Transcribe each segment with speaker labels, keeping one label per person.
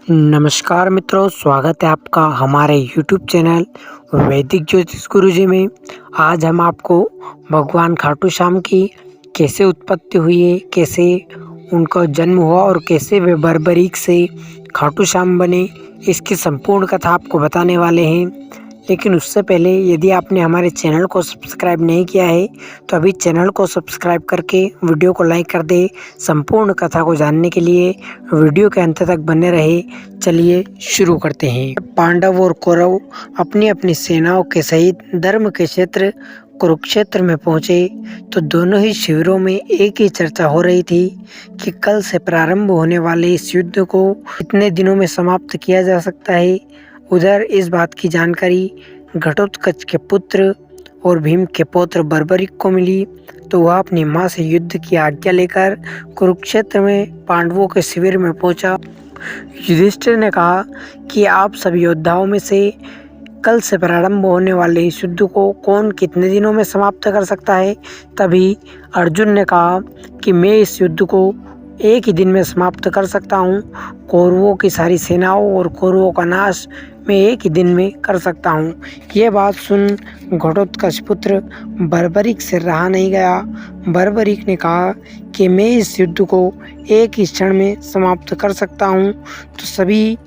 Speaker 1: नमस्कार मित्रों, स्वागत है आपका हमारे YouTube चैनल वैदिक ज्योतिष गुरुजी में। आज हम आपको भगवान खाटू श्याम की कैसे उत्पत्ति हुई है, कैसे उनका जन्म हुआ और कैसे वे बर्बरीक से खाटू श्याम बने, इसकी संपूर्ण कथा आपको बताने वाले हैं। लेकिन उससे पहले यदि आपने हमारे चैनल को सब्सक्राइब नहीं किया है तो अभी चैनल को सब्सक्राइब करके वीडियो को लाइक कर दे। संपूर्ण कथा को जानने के लिए वीडियो के अंत तक बने रहे। चलिए शुरू करते हैं। पांडव और कौरव अपनी अपनी सेनाओं के सहित धर्म के क्षेत्र कुरुक्षेत्र में पहुंचे तो दोनों ही शिविरों में एक ही चर्चा हो रही थी कि कल से प्रारंभ होने वाले इस युद्ध को कितने दिनों में समाप्त किया जा सकता है। उधर इस बात की जानकारी घटोत्कच के पुत्र और भीम के पौत्र बर्बरीक को मिली तो वह अपनी मां से युद्ध की आज्ञा लेकर कुरुक्षेत्र में पांडवों के शिविर में पहुंचा। युधिष्ठिर ने कहा कि आप सभी योद्धाओं में से कल से प्रारंभ होने वाले इस युद्ध को कौन कितने दिनों में समाप्त कर सकता है। तभी अर्जुन ने कहा कि मैं इस युद्ध को एक ही दिन में समाप्त कर सकता हूँ। कौरवों की सारी सेनाओं और कौरवों का नाश मैं एक ही दिन में कर सकता हूँ। ये बात सुन घटोत्कच पुत्र बर्बरीक से रहा नहीं गया। बर्बरीक ने कहा कि मैं इस युद्ध को एक ही क्षण में समाप्त कर सकता हूँ। तो सभी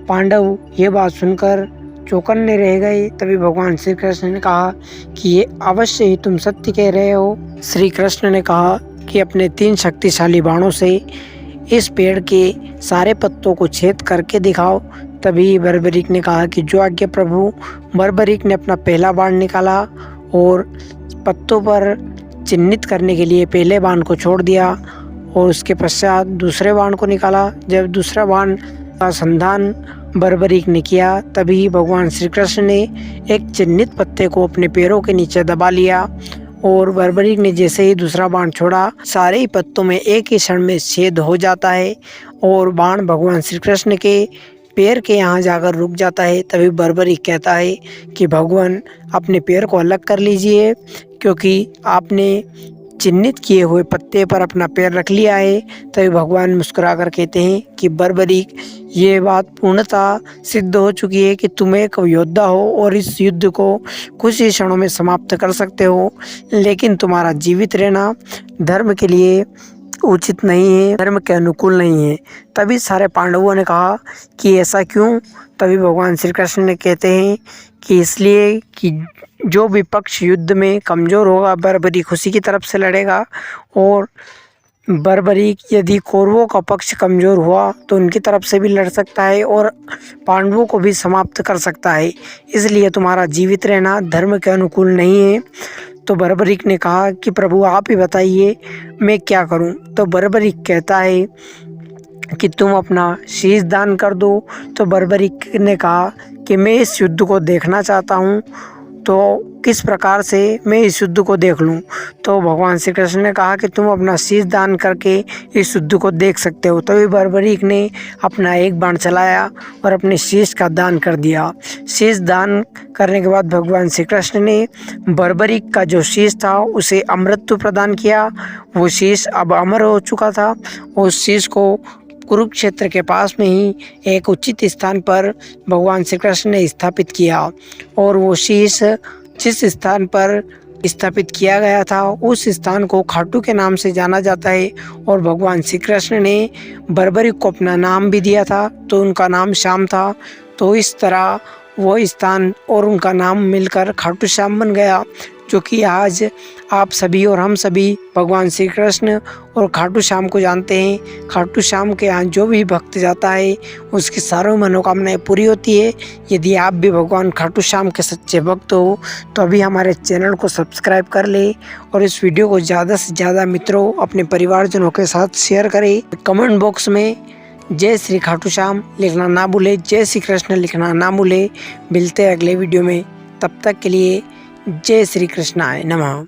Speaker 1: पांडव ये बात सुनकर चौकन्ने रह गए। तभी भगवान श्री कृष्ण ने कहा कि ये अवश्य ही तुम सत्य कह रहे हो। श्री कृष्ण ने कहा कि अपने 3 शक्तिशाली बाणों से इस पेड़ के सारे पत्तों को छेद करके दिखाओ। तभी बर्बरीक ने कहा कि जो आज्ञा प्रभु। बर्बरीक ने अपना पहला बाण निकाला और पत्तों पर चिन्हित करने के लिए पहले बाण को छोड़ दिया और उसके पश्चात दूसरे बाण को निकाला। जब दूसरा बाण का संधान बर्बरीक ने किया तभी भगवान श्री कृष्ण ने एक चिन्हित पत्ते को अपने पैरों के नीचे दबा लिया और बर्बरीक ने जैसे ही दूसरा बाण छोड़ा सारे ही पत्तों में एक ही क्षण में छेद हो जाता है और बाण भगवान श्री कृष्ण के पैर के यहाँ जाकर रुक जाता है। तभी बर्बरीक कहता है कि भगवान अपने पैर को अलग कर लीजिए क्योंकि आपने चिन्हित किए हुए पत्ते पर अपना पैर रख लिया है। तभी भगवान मुस्कुराकर कहते हैं कि बर्बरीक ये बात पूर्णतः सिद्ध हो चुकी है कि तुम एक योद्धा हो और इस युद्ध को कुछ ही क्षणों में समाप्त कर सकते हो, लेकिन तुम्हारा जीवित रहना धर्म के लिए उचित नहीं है, धर्म के अनुकूल नहीं है। तभी सारे पांडवों ने कहा कि ऐसा क्यों। तभी भगवान श्री कृष्ण ने कहते हैं कि इसलिए कि जो भी पक्ष युद्ध में कमज़ोर होगा बर्बरीक उसी की तरफ से लड़ेगा और बर्बरीक यदि कौरवों का पक्ष कमज़ोर हुआ तो उनकी तरफ से भी लड़ सकता है और पांडवों को भी समाप्त कर सकता है। इसलिए तुम्हारा जीवित रहना धर्म के अनुकूल नहीं है। तो बर्बरीक ने कहा कि प्रभु आप ही बताइए मैं क्या करूं। तो बर्बरीक कहता है कि तुम अपना शीश दान कर दो। तो बर्बरीक ने कहा कि मैं इस युद्ध को देखना चाहता हूँ, तो किस प्रकार से मैं इस युद्ध को देख लूं। तो भगवान श्री कृष्ण ने कहा कि तुम अपना शीश दान करके इस युद्ध को देख सकते हो। तभी बर्बरीक ने अपना एक बाण चलाया और अपने शीश का दान कर दिया। शीश दान करने के बाद भगवान श्री कृष्ण ने बर्बरीक का जो शीश था उसे अमृत प्रदान किया। वो शीश अब अमर हो चुका था। उस शीश को कुरुक्षेत्र के पास में ही एक उचित स्थान पर भगवान श्री कृष्ण ने स्थापित किया और वो शीश जिस स्थान पर स्थापित किया गया था उस स्थान को खाटू के नाम से जाना जाता है। और भगवान श्री कृष्ण ने बर्बरीक को अपना नाम भी दिया था तो उनका नाम श्याम था। तो इस तरह वो स्थान और उनका नाम मिलकर खाटू श्याम बन गया, जो कि आज आप सभी और हम सभी भगवान श्री कृष्ण और खाटू श्याम को जानते हैं। खाटू श्याम के यहाँ जो भी भक्त जाता है उसकी सारी मनोकामनाएं पूरी होती है। यदि आप भी भगवान खाटू श्याम के सच्चे भक्त हो तो अभी हमारे चैनल को सब्सक्राइब कर ले और इस वीडियो को ज़्यादा से ज़्यादा मित्रों अपने परिवारजनों के साथ शेयर करें। कमेंट बॉक्स में जय श्री खाटू श्याम लिखना ना भूले, जय श्री कृष्ण लिखना ना भूले। मिलते हैं अगले वीडियो में, तब तक के लिए जय श्री कृष्णाय नमः।